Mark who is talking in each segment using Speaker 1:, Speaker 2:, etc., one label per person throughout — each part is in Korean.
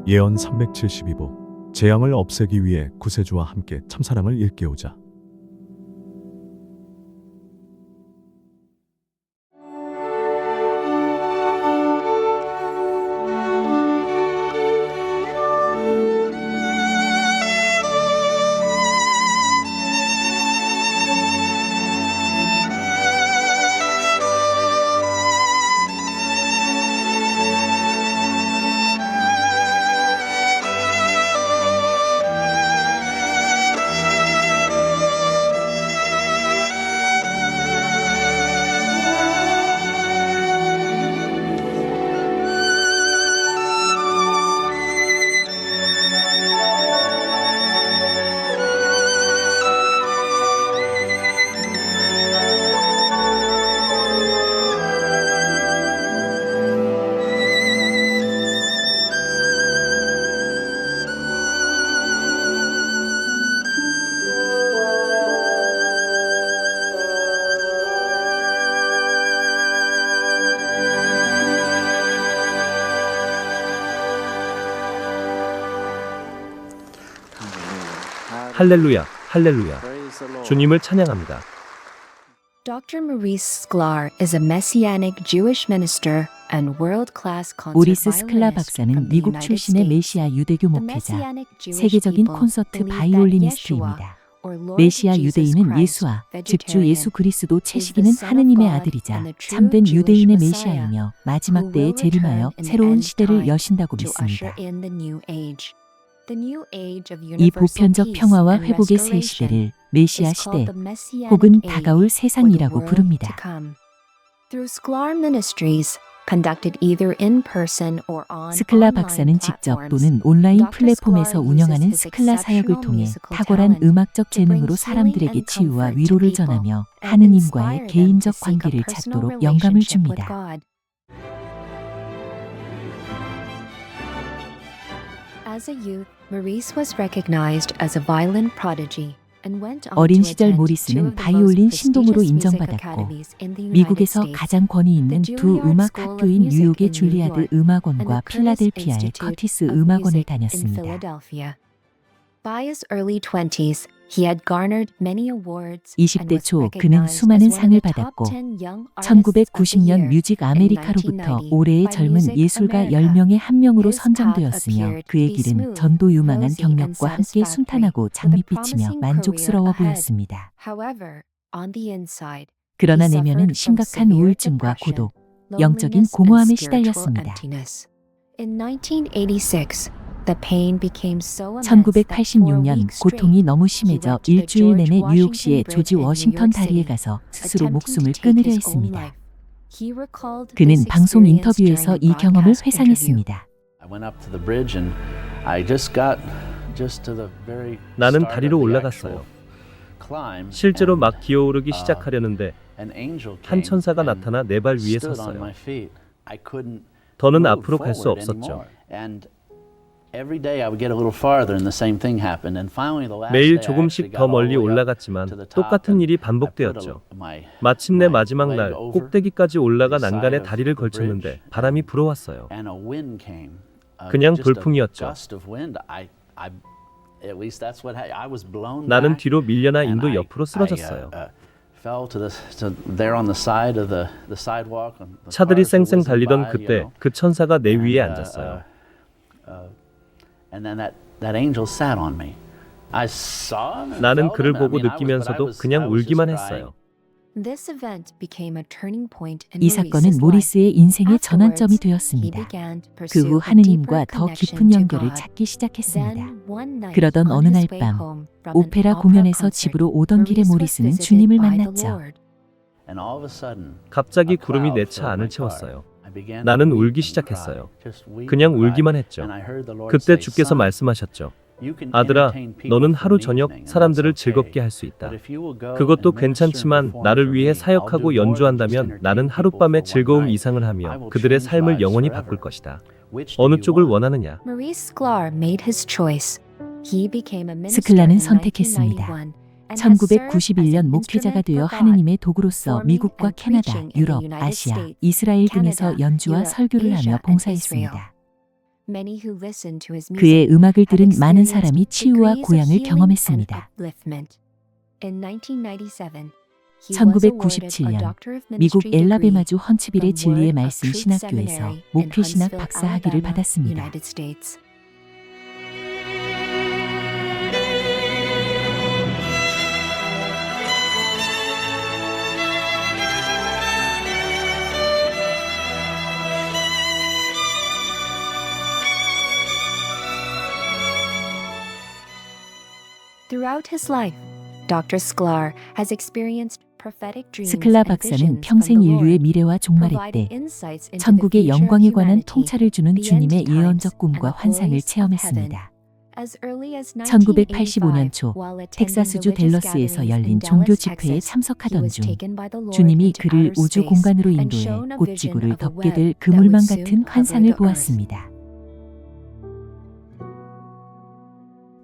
Speaker 1: 예언 372부 재앙을 없애기 위해 구세주와 함께 참사랑을 일깨우자.
Speaker 2: 할렐루야, 할렐루야. 주님을 찬양합니다.
Speaker 3: Dr. Maurice Sklar is a messianic Jewish minister and world-class concert
Speaker 4: 모리스 스클라
Speaker 3: violinist
Speaker 4: 박사는
Speaker 3: from the
Speaker 4: 미국
Speaker 3: United
Speaker 4: 출신의
Speaker 3: States.
Speaker 4: 메시아 유대교
Speaker 3: The
Speaker 4: 목회자,
Speaker 3: Messianic Jewish
Speaker 4: 세계적인
Speaker 3: people
Speaker 4: 콘서트
Speaker 3: believe that
Speaker 4: 바이올리니스트입니다.
Speaker 3: Yeshua, or Lord
Speaker 4: 메시아
Speaker 3: Jesus
Speaker 4: 유대인은
Speaker 3: Christ,
Speaker 4: 예수와 즉 주
Speaker 3: vegetarian,
Speaker 4: 예수 그리스도
Speaker 3: is the
Speaker 4: 채식인은
Speaker 3: Son of
Speaker 4: 하느님의
Speaker 3: God
Speaker 4: 아들이자
Speaker 3: and the true
Speaker 4: 참된
Speaker 3: Jewish
Speaker 4: 유대인의
Speaker 3: Messiah,
Speaker 4: 메시아이며
Speaker 3: who
Speaker 4: 마지막 때에
Speaker 3: will
Speaker 4: 재림하여
Speaker 3: return in the
Speaker 4: 새로운
Speaker 3: end
Speaker 4: 시대를
Speaker 3: time
Speaker 4: 여신다고
Speaker 3: to usher
Speaker 4: 믿습니다.
Speaker 3: in the new age. The new age of
Speaker 4: 이
Speaker 3: universal
Speaker 4: 보편적
Speaker 3: peace
Speaker 4: 평화와
Speaker 3: and
Speaker 4: 회복의 새
Speaker 3: restoration
Speaker 4: 시대를 메시아
Speaker 3: is called
Speaker 4: 시대
Speaker 3: the Messianic
Speaker 4: 혹은
Speaker 3: age,
Speaker 4: 다가올
Speaker 3: or the
Speaker 4: 세상이라고
Speaker 3: world
Speaker 4: 부릅니다.
Speaker 3: to come. Through Sklar Ministries, conducted either in person or on
Speaker 4: 스클라
Speaker 3: online
Speaker 4: 박사는 직접
Speaker 3: platforms,
Speaker 4: 또는 온라인
Speaker 3: Dr.
Speaker 4: 플랫폼에서
Speaker 3: Sklar
Speaker 4: 운영하는
Speaker 3: uses his
Speaker 4: 스클라 사역을
Speaker 3: exceptional
Speaker 4: 통해
Speaker 3: musical
Speaker 4: 탁월한
Speaker 3: talent
Speaker 4: 음악적
Speaker 3: to bring
Speaker 4: 재능으로
Speaker 3: healing
Speaker 4: 사람들에게
Speaker 3: and
Speaker 4: 치유와
Speaker 3: comfort to
Speaker 4: 위로를
Speaker 3: people
Speaker 4: 전하며
Speaker 3: and
Speaker 4: 하느님과의
Speaker 3: inspire them to
Speaker 4: 개인적
Speaker 3: seek a
Speaker 4: 관계를
Speaker 3: personal
Speaker 4: 찾도록 영감을
Speaker 3: relationship with
Speaker 4: 줍니다.
Speaker 3: God. As a youth, Maurice was recognized as a violin prodigy and went on
Speaker 4: 어린
Speaker 3: to
Speaker 4: 시절
Speaker 3: attend two
Speaker 4: 모리스는
Speaker 3: of the most
Speaker 4: 바이올린 신동으로
Speaker 3: prestigious music
Speaker 4: 인정받았고
Speaker 3: academies in the United
Speaker 4: 미국에서
Speaker 3: States.
Speaker 4: 가장 권위 있는
Speaker 3: The
Speaker 4: 두
Speaker 3: Juilliard
Speaker 4: 음악
Speaker 3: School of
Speaker 4: 학교인
Speaker 3: Music
Speaker 4: 뉴욕의
Speaker 3: in New
Speaker 4: 줄리아드
Speaker 3: York and
Speaker 4: 음악원과
Speaker 3: the Curtis
Speaker 4: 필라델피아의
Speaker 3: Institute
Speaker 4: 커티스
Speaker 3: of
Speaker 4: 음악원을
Speaker 3: Music in
Speaker 4: 다녔습니다.
Speaker 3: Philadelphia. By his early 20s, he had garnered many awards
Speaker 4: 20대
Speaker 3: and was
Speaker 4: 초 그는
Speaker 3: recognized
Speaker 4: 수많은
Speaker 3: as one of
Speaker 4: 상을
Speaker 3: the top
Speaker 4: 받았고
Speaker 3: 10 young artists of the
Speaker 4: 1990년
Speaker 3: year.
Speaker 4: 뮤직 아메리카로부터
Speaker 3: 1990
Speaker 4: 올해의
Speaker 3: by
Speaker 4: 젊은
Speaker 3: Music
Speaker 4: 예술가
Speaker 3: America.
Speaker 4: 10명의 한 명으로
Speaker 3: His path
Speaker 4: 선정되었으며
Speaker 3: appeared
Speaker 4: 그의
Speaker 3: to be
Speaker 4: 길은
Speaker 3: smooth,
Speaker 4: 전도 유망한
Speaker 3: rosy, and
Speaker 4: 경력과 함께
Speaker 3: satisfactory,
Speaker 4: 순탄하고
Speaker 3: with a
Speaker 4: 장밋빛이며
Speaker 3: promising
Speaker 4: 만족스러워
Speaker 3: career ahead.
Speaker 4: 보였습니다.
Speaker 3: However, on the inside,
Speaker 4: 그러나
Speaker 3: he
Speaker 4: 내면은
Speaker 3: suffered from
Speaker 4: 심각한
Speaker 3: severe
Speaker 4: 우울증과
Speaker 3: depression,
Speaker 4: 고독, 영적인
Speaker 3: loneliness, and
Speaker 4: 공허함에
Speaker 3: spiritual
Speaker 4: 시달렸습니다.
Speaker 3: emptiness. In 1986, the pain became so immense that for a
Speaker 4: 1986년
Speaker 3: week straight,
Speaker 4: 고통이 너무
Speaker 3: he
Speaker 4: 심해져
Speaker 3: went to the
Speaker 4: 일주일
Speaker 3: George
Speaker 4: 내내
Speaker 3: Washington
Speaker 4: 뉴욕시의
Speaker 3: Bridge
Speaker 4: 조지
Speaker 3: in New
Speaker 4: 워싱턴
Speaker 3: York
Speaker 4: 다리에
Speaker 3: City,
Speaker 4: 가서 스스로
Speaker 3: attempting
Speaker 4: 목숨을
Speaker 3: to take
Speaker 4: 끊으려
Speaker 3: his own
Speaker 4: 했습니다.
Speaker 3: life. He recalled
Speaker 4: 그는
Speaker 3: this
Speaker 4: 방송
Speaker 3: experience
Speaker 4: 인터뷰에서
Speaker 3: during a
Speaker 4: 이 경험을
Speaker 3: broadcast interview.
Speaker 4: 회상했습니다.
Speaker 5: I went up to the bridge and I just got to the very
Speaker 2: 나는
Speaker 5: start
Speaker 2: 다리로
Speaker 5: of the
Speaker 2: 올라갔어요.
Speaker 5: actual climb,
Speaker 2: 실제로
Speaker 5: and
Speaker 2: 막 기어오르기 시작하려는데
Speaker 5: an angel
Speaker 2: 한
Speaker 5: came
Speaker 2: 천사가
Speaker 5: and
Speaker 2: 나타나 내 발 위에
Speaker 5: stood on
Speaker 2: 섰어요.
Speaker 5: my feet. I couldn't
Speaker 2: 더는
Speaker 5: move
Speaker 2: 앞으로 갈 수
Speaker 5: forward
Speaker 2: 없었죠.
Speaker 5: anymore. And every day I would get a little farther and the same thing happened. And finally the last
Speaker 2: 매일
Speaker 5: day I
Speaker 2: 조금씩
Speaker 5: actually
Speaker 2: 더
Speaker 5: got all
Speaker 2: 멀리
Speaker 5: the way up
Speaker 2: 올라갔지만
Speaker 5: to the top
Speaker 2: 똑같은 일이
Speaker 5: and I put
Speaker 2: 반복되었죠.
Speaker 5: my
Speaker 2: 마침내 마지막
Speaker 5: leg
Speaker 2: 날
Speaker 5: over
Speaker 2: 꼭대기까지 올라가
Speaker 5: the side
Speaker 2: 난간에
Speaker 5: of
Speaker 2: 다리를
Speaker 5: the
Speaker 2: 걸쳤는데
Speaker 5: bridge.
Speaker 2: 바람이 불어왔어요.
Speaker 5: and a wind came.
Speaker 2: 그냥
Speaker 5: Just a
Speaker 2: 돌풍이었죠.
Speaker 5: gust of wind. At least that's what I was blown
Speaker 2: 나는
Speaker 5: back.
Speaker 2: 뒤로 밀려나
Speaker 5: And
Speaker 2: 인도
Speaker 5: I
Speaker 2: 옆으로 쓰러졌어요.
Speaker 5: fell to there on the side of the sidewalk. And the
Speaker 2: 차들이
Speaker 5: cars were
Speaker 2: 쌩쌩
Speaker 5: whizzing
Speaker 2: 달리던
Speaker 5: by,
Speaker 2: 그때
Speaker 5: you know.
Speaker 2: 그 천사가 내 위에
Speaker 5: And,
Speaker 2: 앉았어요.
Speaker 5: And then that angel sat on me. I saw him and
Speaker 2: 나는
Speaker 5: felt
Speaker 2: 그를
Speaker 5: him. I
Speaker 2: 보고
Speaker 5: mean,
Speaker 2: 느끼면서도
Speaker 5: I
Speaker 2: 그냥
Speaker 5: was just
Speaker 2: 울기만
Speaker 5: crying.
Speaker 2: 했어요.
Speaker 3: This event became a turning point in
Speaker 4: 이
Speaker 3: Maurice's
Speaker 4: 사건은
Speaker 3: life.
Speaker 4: 모리스의 인생의
Speaker 3: Afterwards,
Speaker 4: 전환점이
Speaker 3: he
Speaker 4: 되었습니다.
Speaker 3: began to
Speaker 4: 그
Speaker 3: pursue
Speaker 4: 후
Speaker 3: a
Speaker 4: 하느님과
Speaker 3: deeper
Speaker 4: 더
Speaker 3: connection
Speaker 4: 깊은
Speaker 3: to
Speaker 4: 연결을
Speaker 3: God.
Speaker 4: 찾기 시작했습니다.
Speaker 3: Then one night,
Speaker 4: 그러던
Speaker 3: on
Speaker 4: 어느
Speaker 3: his
Speaker 4: 날
Speaker 3: way
Speaker 4: 밤
Speaker 3: home from an
Speaker 4: 오페라
Speaker 3: opera
Speaker 4: 공연에서
Speaker 3: concert,
Speaker 4: 집으로 오던 길에
Speaker 3: Maurice was
Speaker 4: 모리스는
Speaker 3: visited
Speaker 4: 주님을
Speaker 3: by the
Speaker 4: 만났죠.
Speaker 3: Lord.
Speaker 5: And all of a sudden,
Speaker 2: 갑자기
Speaker 5: a
Speaker 2: 구름이
Speaker 5: cloud
Speaker 2: 내
Speaker 5: filled
Speaker 2: 차 안을
Speaker 5: my car.
Speaker 2: 채웠어요.
Speaker 5: I began to
Speaker 2: 나는
Speaker 5: weep
Speaker 2: 울기
Speaker 5: and
Speaker 2: 시작했어요.
Speaker 5: cry. Just weep
Speaker 2: 그냥
Speaker 5: and cry.
Speaker 2: 울기만 했죠.
Speaker 5: And I heard the Lord
Speaker 2: 그때
Speaker 5: say,
Speaker 2: 주께서
Speaker 5: "Son,
Speaker 2: 말씀하셨죠.
Speaker 5: you can
Speaker 2: 아들아,
Speaker 5: entertain people
Speaker 2: 너는
Speaker 5: for
Speaker 2: 하루
Speaker 5: an
Speaker 2: 저녁
Speaker 5: evening, and
Speaker 2: 사람들을
Speaker 5: that's
Speaker 2: 즐겁게
Speaker 5: okay.
Speaker 2: 할 수 있다.
Speaker 5: But if you will go
Speaker 2: 그것도
Speaker 5: and minister and
Speaker 2: 괜찮지만
Speaker 5: perform
Speaker 2: 나를
Speaker 5: for
Speaker 2: 위해
Speaker 5: me, I'll do
Speaker 2: 사역하고
Speaker 5: more than just
Speaker 2: 연주한다면
Speaker 5: entertain
Speaker 2: 나는
Speaker 5: people
Speaker 2: 하룻밤의
Speaker 5: for one
Speaker 2: 즐거움
Speaker 5: night.
Speaker 2: 이상을
Speaker 5: I
Speaker 2: 하며
Speaker 5: will
Speaker 2: 그들의
Speaker 5: change
Speaker 2: 삶을
Speaker 5: lives
Speaker 2: 영원히
Speaker 5: forever.
Speaker 2: 바꿀 것이다.
Speaker 5: Which do
Speaker 2: 어느
Speaker 5: you
Speaker 2: 쪽을
Speaker 5: want?
Speaker 2: 원하느냐?
Speaker 3: Maurice Sklar made his choice. He became a minister
Speaker 4: 스클라는
Speaker 3: in
Speaker 4: 선택했습니다.
Speaker 3: 1991 and has served as
Speaker 4: 1991년
Speaker 3: an
Speaker 4: 목회자가
Speaker 3: instrument
Speaker 4: 되어
Speaker 3: for God,
Speaker 4: 하느님의 도구로서
Speaker 3: forming
Speaker 4: 미국과
Speaker 3: and
Speaker 4: 캐나다,
Speaker 3: preaching in the
Speaker 4: 유럽,
Speaker 3: United
Speaker 4: 아시아,
Speaker 3: States,
Speaker 4: 이스라엘 등에서
Speaker 3: Canada,
Speaker 4: 연주와
Speaker 3: Europe,
Speaker 4: 설교를
Speaker 3: Asia,
Speaker 4: 하며
Speaker 3: and
Speaker 4: 봉사했습니다.
Speaker 3: Many who listened to his music
Speaker 4: 그의 음악을 들은
Speaker 3: have
Speaker 4: 많은
Speaker 3: experienced
Speaker 4: 사람이 치유와
Speaker 3: degrees of
Speaker 4: 고향을
Speaker 3: healing and
Speaker 4: 경험했습니다.
Speaker 3: upliftment. In 1997, he was awarded a
Speaker 4: 1997년
Speaker 3: Doctor of
Speaker 4: 미국
Speaker 3: Ministry degree
Speaker 4: 엘라베마주 헌츠빌의
Speaker 3: from
Speaker 4: 진리의
Speaker 3: Word of
Speaker 4: 말씀
Speaker 3: Truth
Speaker 4: 신학교에서
Speaker 3: Seminary in
Speaker 4: 목회신학
Speaker 3: Huntsville,
Speaker 4: 박사 학위를
Speaker 3: Alabama,
Speaker 4: 받았습니다.
Speaker 3: United States. Throughout his life, Dr. Sklar has experienced prophetic dreams
Speaker 4: 스클라
Speaker 3: and
Speaker 4: 박사는
Speaker 3: visions
Speaker 4: 평생
Speaker 3: from the
Speaker 4: 인류의
Speaker 3: Lord,
Speaker 4: 미래와 종말의
Speaker 3: providing
Speaker 4: 때
Speaker 3: insights into the
Speaker 4: 천국의
Speaker 3: future of
Speaker 4: 영광에 관한
Speaker 3: humanity,
Speaker 4: 통찰을 주는
Speaker 3: the end
Speaker 4: 주님의
Speaker 3: times,
Speaker 4: 예언적
Speaker 3: and
Speaker 4: 꿈과
Speaker 3: the
Speaker 4: 환상을
Speaker 3: glories of
Speaker 4: 체험했습니다.
Speaker 3: heaven. As early as
Speaker 4: 1985년
Speaker 3: 1985년
Speaker 4: 초
Speaker 3: 초
Speaker 4: 텍사스주 댈러스에서 열린 종교 집회에 참석하던 중
Speaker 3: 주님이
Speaker 4: 주님이 그를 우주 공간으로 인도해 곧 지구를 덮게 될 그물망 같은 환상을 보았습니다.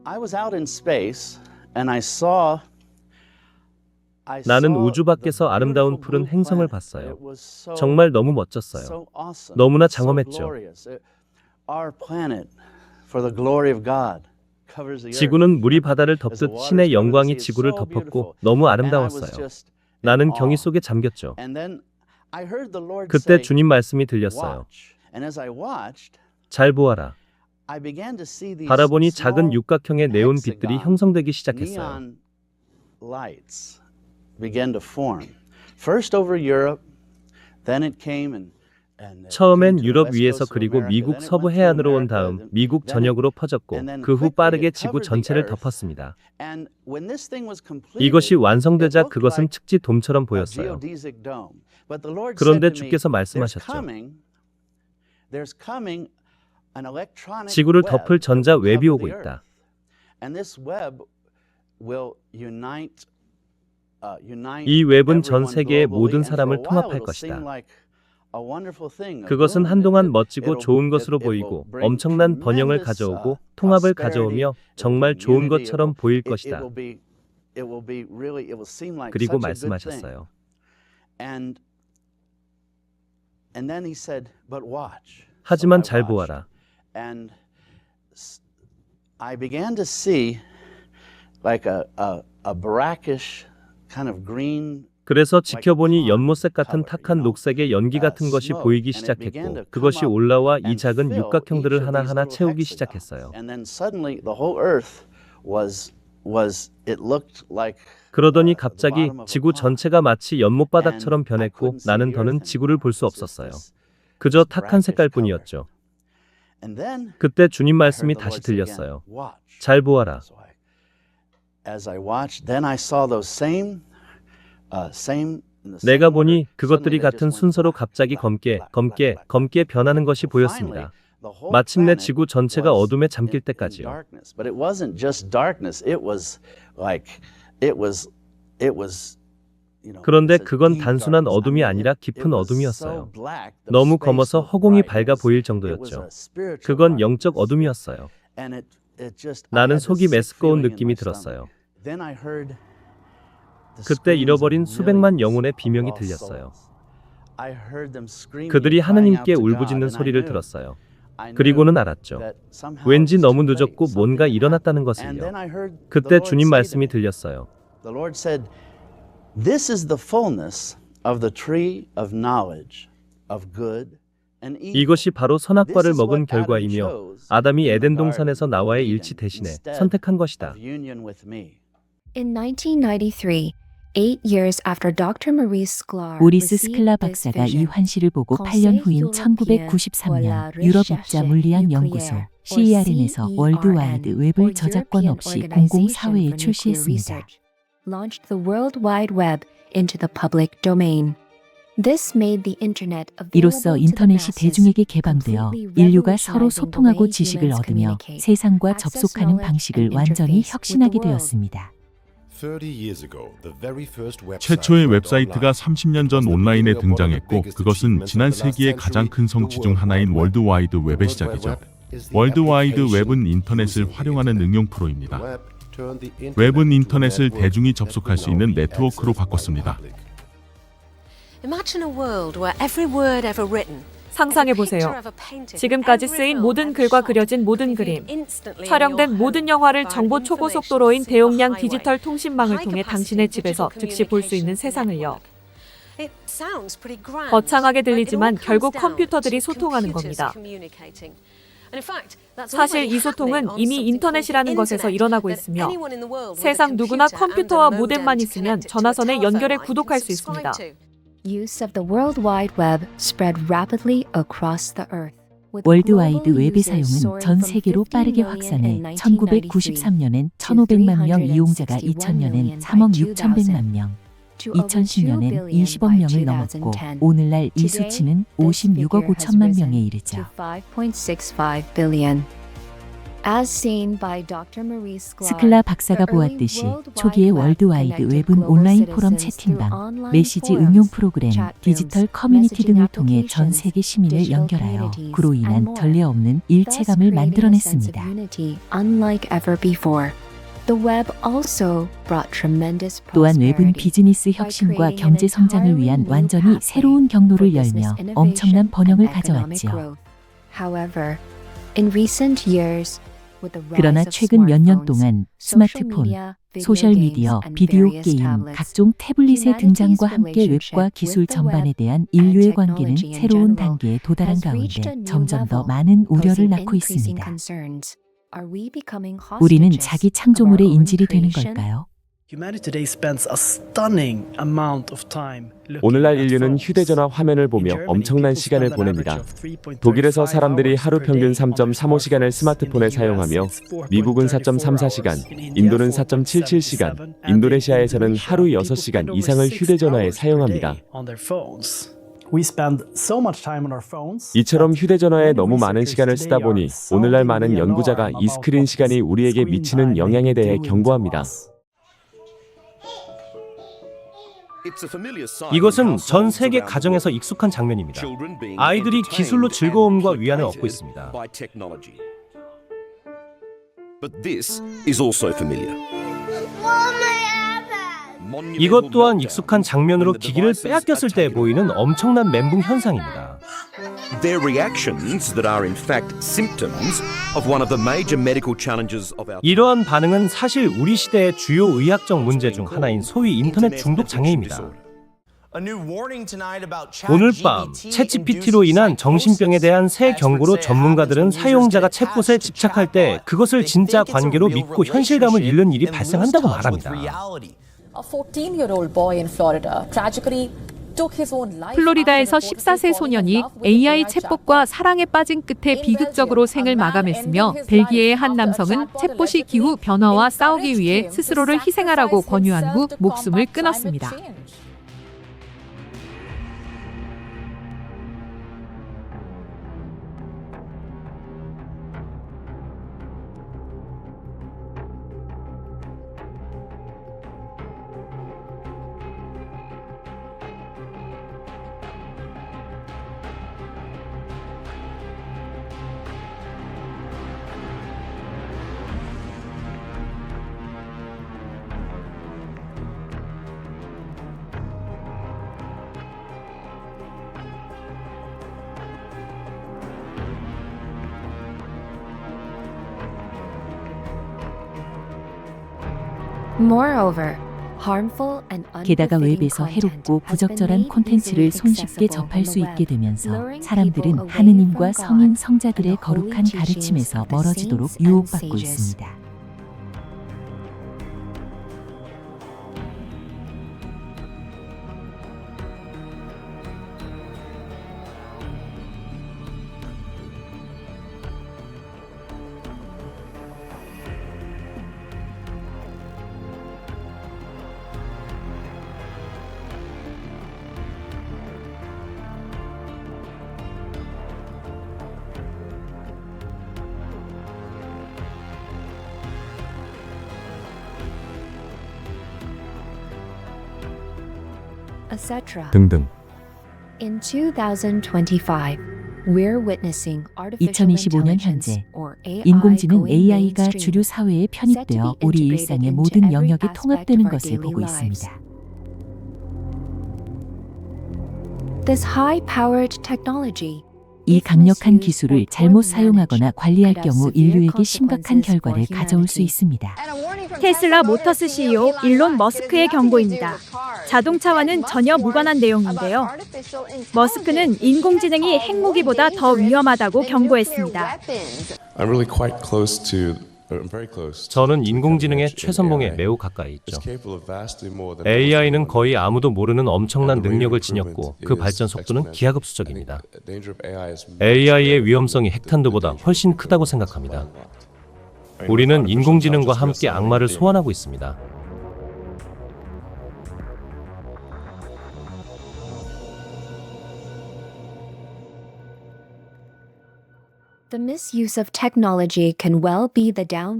Speaker 5: I was out in space and I saw
Speaker 2: 나는 우주 밖에서 아름다운 푸른 행성을 봤어요. 정말 너무 멋졌어요. 너무나 장엄했죠. 지구는 물이 바다를 덮듯 신의 영광이 지구를 덮었고 너무 아름다웠어요. 나는 경이 속에 잠겼죠. 그때 주님 말씀이 들렸어요. 잘 보아라. 바라보니 작은 육각형의 네온 빛들이 형성되기 시작했어요. 처음엔 유럽 위에서 그리고 미국 서부 해안으로 온 다음 미국 전역으로 퍼졌고 그 후 빠르게 지구 전체를 덮었습니다. 이것이 완성되자 그것은 측지 돔처럼 보였어요. 그런데 주께서 말씀하셨죠. 지구를 덮을 전자 웹이 오고 있다. 이 웹은 전 세계의 모든 사람을 통합할 것이다. 그것은 한동안 멋지고 좋은 것으로 보이고 엄청난 번영을 가져오고 통합을 가져오며 정말 좋은 것처럼 보일 것이다. 그리고 말씀하셨어요. 하지만 잘 보아라.
Speaker 5: I began to see like a brackish kind of green.
Speaker 2: 그래서 지켜보니 연못색 같은 탁한 녹색의 연기 같은 것이 보이기 시작했고 그것이 올라와 이 작은 육각형들을 하나하나 채우기 시작했어요. 그러더니 갑자기 지구 전체가 마치 연못바닥처럼 변했고 나는 더는 지구를 볼 수 없었어요. 그저 탁한 색깔뿐이었죠. 그때 주님 말씀이 다시 들렸어요. 잘 보아라. 내가 보니 그것들이 같은 순서로 갑자기 검게 변하는 것이 보였습니다. 마침내 지구 전체가 어둠에 잠길 때까지요. 그런데 그건 단순한 어둠이 아니라 깊은 어둠이었어요. 너무 검어서 허공이 밝아 보일 정도였죠. 그건 영적 어둠이었어요. 나는 속이 메스꺼운 느낌이 들었어요. 그때 잃어버린 수백만 영혼의 비명이 들렸어요. 그들이 하느님께 울부짖는 소리를 들었어요. 그리고는 알았죠. 왠지 너무 늦었고 뭔가 일어났다는 것을요. 그때 주님 말씀이 들렸어요.
Speaker 5: This is the fullness of the tree of knowledge of good and evil.
Speaker 2: 이것이 바로 선악과를 먹은 결과이며 아담이 에덴 동산에서 나와의 일치 대신에 선택한 것이다.
Speaker 3: In 1993, 8 years after Dr. Maurice Sklar
Speaker 4: 모리스
Speaker 3: received
Speaker 4: 스클라
Speaker 3: this
Speaker 4: 박사가 이
Speaker 3: vision,
Speaker 4: 환시를 보고 8년 후인 1993년 유럽 입자 물리학 연구소 CERN에서 월드와이드 웹을 저작권 없이 공공사회에 출시했습니다.
Speaker 3: launched the World Wide Web into the public domain. This made the internet
Speaker 4: 이로써
Speaker 3: available to the
Speaker 4: 인터넷이
Speaker 3: masses,
Speaker 4: 대중에게 개방되어
Speaker 3: completely
Speaker 4: 인류가 서로
Speaker 3: revolutionizing the
Speaker 4: 소통하고
Speaker 3: way
Speaker 4: 지식을
Speaker 3: humans
Speaker 4: 얻으며
Speaker 3: communicate,
Speaker 4: 세상과
Speaker 3: access
Speaker 4: 접속하는
Speaker 3: knowledge,
Speaker 4: 방식을
Speaker 3: and
Speaker 4: 완전히
Speaker 3: interface with
Speaker 4: 혁신하게
Speaker 3: the world.
Speaker 4: 되었습니다.
Speaker 6: 최초의 웹사이트가 30년 전 온라인에 등장했고 그것은 지난 세기의 가장 큰 성취 중 하나인 월드와이드 웹의 시작이죠. 월드와이드 웹은 인터넷을 활용하는 응용 프로입니다. 웹은 인터넷을 대중이 접속할 수 있는 네트워크로 바꿨습니다.
Speaker 7: Imagine a world where every word ever written 상상해보세요. 지금까지 쓰인 모든 글과 그려진 모든 그림, 촬영된 모든 영화를 정보 초고속도로인 대용량 디지털 통신망을 통해 당신의 집에서 즉시 볼 수 있는 세상을요. 거창하게 들리지만 결국 컴퓨터들이 소통하는 겁니다. 사실 이 소통은 이미 인터넷이라는 것에서 일어나고 있으며 세상 누구나 컴퓨터와 모뎀만 있으면 전화선에 연결해 구독할 수 있습니다.
Speaker 3: Use of the World Wide Web spread rapidly across the earth.
Speaker 4: 월드와이드 웹의 사용은 전 세계로 빠르게 확산해 1993년엔 1,500만 명 이용자가 2000년엔 3억 6,100만 명, 2010년엔 20억 명을 넘었고 오늘날 이 수치는 56억 5천만 명에 이르죠.
Speaker 3: 5.65 billion. As seen by Dr. Marie
Speaker 4: 스클라 박사가 보았듯이 초기의 월드와이드 웹은 온라인 포럼 채팅방, 메시지 응용 프로그램, 디지털 커뮤니티 등을 통해 전 세계 시민을 연결하여 그로 인한 전례 없는 일체감을 만들어냈습니다.
Speaker 3: Unlike ever before. The web also brought tremendous
Speaker 4: 또한 웹은
Speaker 3: prosperity.
Speaker 4: 비즈니스 혁신과 경제 성장을 위한 완전히 새로운 경로를 열며 엄청난 번영을 가져왔지요.
Speaker 3: However, in recent years, with the rise
Speaker 4: 그러나
Speaker 3: of
Speaker 4: 최근 몇 년
Speaker 3: smartphones,
Speaker 4: 동안
Speaker 3: social
Speaker 4: 스마트폰,
Speaker 3: media, video
Speaker 4: 소셜미디어,
Speaker 3: games, and
Speaker 4: 비디오
Speaker 3: various
Speaker 4: 게임,
Speaker 3: tablets,
Speaker 4: 각종 태블릿의 등장과 함께
Speaker 3: humanity's
Speaker 4: 웹과 기술
Speaker 3: relationship with the
Speaker 4: 전반에 대한
Speaker 3: and
Speaker 4: 인류의 관계는
Speaker 3: technology in
Speaker 4: 새로운
Speaker 3: general
Speaker 4: 단계에 도달한
Speaker 3: has reached a
Speaker 4: 가운데
Speaker 3: new
Speaker 4: 점점 더
Speaker 3: level,
Speaker 4: 많은 우려를
Speaker 3: posing
Speaker 4: 낳고
Speaker 3: increasing
Speaker 4: 있습니다.
Speaker 3: concerns. Are we becoming
Speaker 4: 우리는
Speaker 3: hostages
Speaker 4: 자기
Speaker 3: of our
Speaker 4: 창조물의
Speaker 3: own
Speaker 4: 인질이 되는
Speaker 3: creation?
Speaker 4: 걸까요?
Speaker 8: 오늘날 인류는 휴대전화 화면을 보며 엄청난 시간을 보냅니다. 독일에서 사람들이 하루 평균 3.35시간을 스마트폰에 사용하며 미국은 4.34시간, 인도는 4.77시간, 인도네시아에서는 하루 6시간 이상을 휴대전화에 사용합니다. 이처럼 휴대전화에 너무 많은 시간을 쓰다 보니 오늘날 많은 연구자가 이 스크린 시간이 우리에게 미치는 영향에 대해 경고합니다.
Speaker 2: 이것은 전 세계 가정에서 익숙한 장면입니다. 아이들이 기술로 즐거움과 위안을 얻고 있습니다. 이것 또한 익숙한 장면으로 기기를 빼앗겼을 때 보이는 엄청난 멘붕 현상입니다.
Speaker 9: They're reactions that are in fact symptoms of one of the major medical challenges of our
Speaker 2: 이러한 반응은 사실 우리 시대의 주요 의학적 문제 중 하나인 소위 인터넷 중독 장애입니다. 오늘 밤 챗GPT로 인한 정신병에 대한 새 경고로 전문가들은 사용자가 챗봇에 집착할 때 그것을 진짜 관계로 믿고 현실감을 잃는 일이 발생한다고 말합니다.
Speaker 7: 플로리다에서 14세 소년이 AI 챗봇과 사랑에 빠진 끝에 비극적으로 생을 마감했으며 벨기에의 한 남성은 챗봇이 기후 변화와 싸우기 위해 스스로를 희생하라고 권유한 후 목숨을 끊었습니다.
Speaker 3: Moreover, harmful and
Speaker 4: 게다가
Speaker 3: unbefitting
Speaker 4: 웹에서
Speaker 3: content
Speaker 4: 해롭고
Speaker 3: has been
Speaker 4: 부적절한
Speaker 3: made
Speaker 4: 콘텐츠를
Speaker 3: easily
Speaker 4: 손쉽게
Speaker 3: accessible
Speaker 4: 접할
Speaker 3: on
Speaker 4: 수
Speaker 3: the
Speaker 4: 있게
Speaker 3: web,
Speaker 4: 되면서
Speaker 3: luring
Speaker 4: 사람들은
Speaker 3: people away
Speaker 4: 하느님과
Speaker 3: from
Speaker 4: 성인
Speaker 3: God
Speaker 4: 성자들의
Speaker 3: and the holy
Speaker 4: 거룩한
Speaker 3: teachings
Speaker 4: 가르침에서
Speaker 3: of the
Speaker 4: 멀어지도록
Speaker 3: saints and
Speaker 4: 유혹받고
Speaker 3: sages.
Speaker 4: 있습니다.
Speaker 3: etc.
Speaker 1: 등등.
Speaker 3: In 2025, we're witnessing artificial
Speaker 4: 2025년
Speaker 3: intelligence
Speaker 4: 현재
Speaker 3: or AI
Speaker 4: 인공지능
Speaker 3: going
Speaker 4: AI가
Speaker 3: mainstream,
Speaker 4: 주류 사회에 편입되어 우리 일상의 모든 영역에 통합되는 것을 보고 있습니다.
Speaker 3: This high-powered technology
Speaker 4: 이 강력한 기술을 잘못 사용하거나 관리할 경우 인류에게 심각한 결과를 가져올 수 있습니다.
Speaker 10: 테슬라 모터스 CEO 일론 머스크의 경고입니다. 자동차와는 전혀 무관한 내용인데요. 머스크는 인공지능이 핵무기보다 더 위험하다고 경고했습니다.
Speaker 2: 저는 인공지능의 최선봉에 매우 가까이 있죠. AI는 거의 아무도 모르는 엄청난 능력을 지녔고 그 발전 속도는 기하급수적입니다. AI의 위험성이 핵탄두보다 훨씬 크다고 생각합니다. 우리는 인공지능과 함께 악마를 소환하고 있습니다.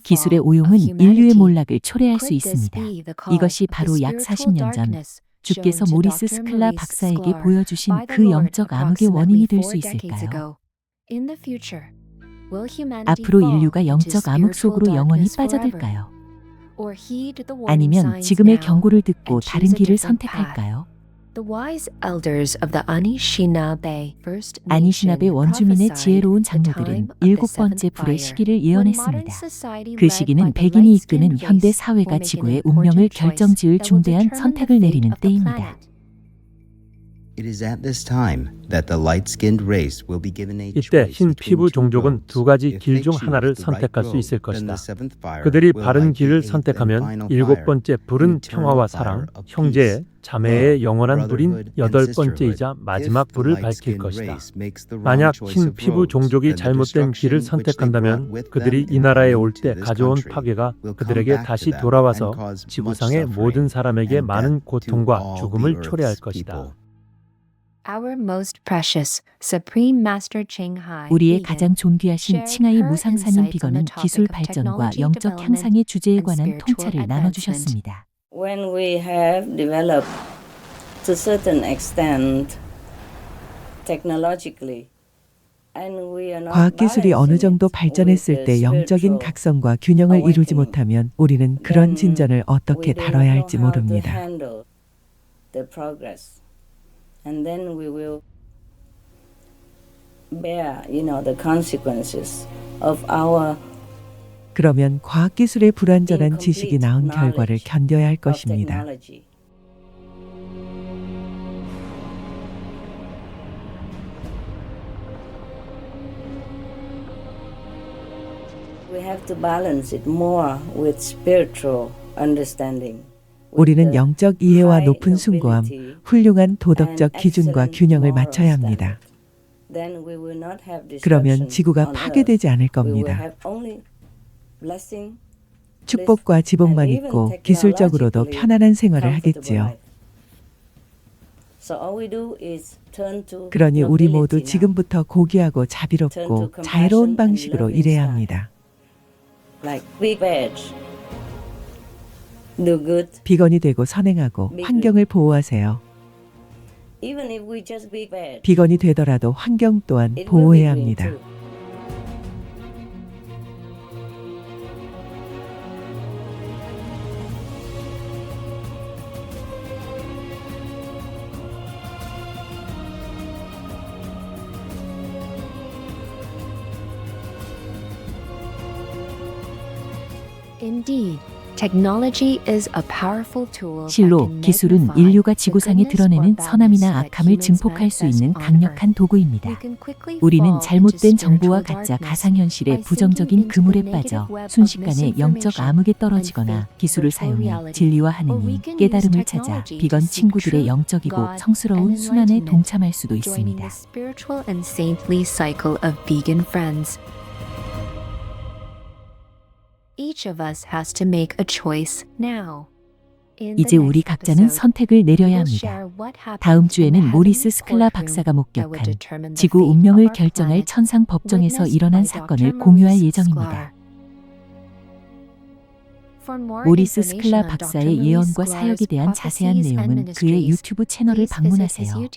Speaker 4: 기술의 오용은 인류의 몰락을 초래할 수 있습니다. 이것이 바로 약 40년 전 주께서 모리스 스클라 박사에게 보여주신 그 영적 암흑의 원인이 될 수 있을까요? 앞으로 인류가 영적 암흑 속으로 영원히 빠져들까요? 아니면 지금의 경고를 듣고 다른 길을 선택할까요? 아니시나베 원주민의 지혜로운 장로들은 7번째 불의 시기를 예언했습니다. 그 시기는 백인이 이끄는 현대 사회가 지구의 운명을 결정지을 중대한 선택을 내리는 때입니다.
Speaker 11: 이때 흰 피부 종족은 두 가지 길 중 하나를 선택할 수 있을 것이다. 그들이 바른 길을 선택하면 7번째 불은 평화와 사랑, 형제의, 자매의 영원한 불인 8번째이자 마지막 불을 밝힐 것이다. 만약 흰 피부 종족이 잘못된 길을 선택한다면 그들이 이 나라에 올 때 가져온 파괴가 그들에게 다시 돌아와서 지구상의 모든 사람에게 많은 고통과 죽음을 초래할 것이다.
Speaker 4: 우리의 가장 존귀하신 칭하이 무상사님 비건은 기술 발전과 영적 향상의 주제에 관한 통찰을 나눠주셨습니다.
Speaker 12: When we have developed to certain extent technologically,
Speaker 13: 과학기술이 어느 정도 발전했을 때 영적인 각성과 균형을 이루지 못하면 우리는 그런 진전을 어떻게 다뤄야 할지 모릅니다.
Speaker 12: And then we will bear, the consequences of our
Speaker 13: 그러면 과학기술의 불완전한 지식이 낳은 결과를 견뎌야 할 것입니다.
Speaker 12: We have to balance it more with spiritual understanding.
Speaker 13: 우리는 영적 이해와 높은 숭고함, 훌륭한 도덕적 기준과 균형을 맞춰야 합니다. 그러면 지구가 파괴되지 않을 겁니다. 축복과 지복만 있고 기술적으로도 편안한 생활을 하겠지요. 그러니 우리 모두 지금부터 고귀하고 자비롭고 자애로운 방식으로 일해야 합니다. 비건이 되고 선행하고 환경을 보호하세요. 비건이 되더라도 환경 또한 보호해야 합니다.
Speaker 4: 실로 기술은 인류가 지구상에 드러내는 선함이나 악함을 증폭할 수 있는 강력한 도구입니다. 우리는 잘못된 정보와 가짜 가상현실의 부정적인 그물에 빠져 순식간에 영적 암흑에 떨어지거나 기술을 사용해 진리와 하느님, 깨달음을 찾아 비건 친구들의 영적이고 성스러운 순환에 동참할 수도 있습니다. 이제 우리 각자는 선택을 내려야 합니다. 다음 주에는 모리스 스클라 박사가 목격한 지구 운명을 결정할 천상 법정에서 일어난 사건을 공유할 예정입니다. 모리스 스클라 박사의 예언과 사역에 대한 자세한 내용은 그의 유튜브 채널을 방문하세요.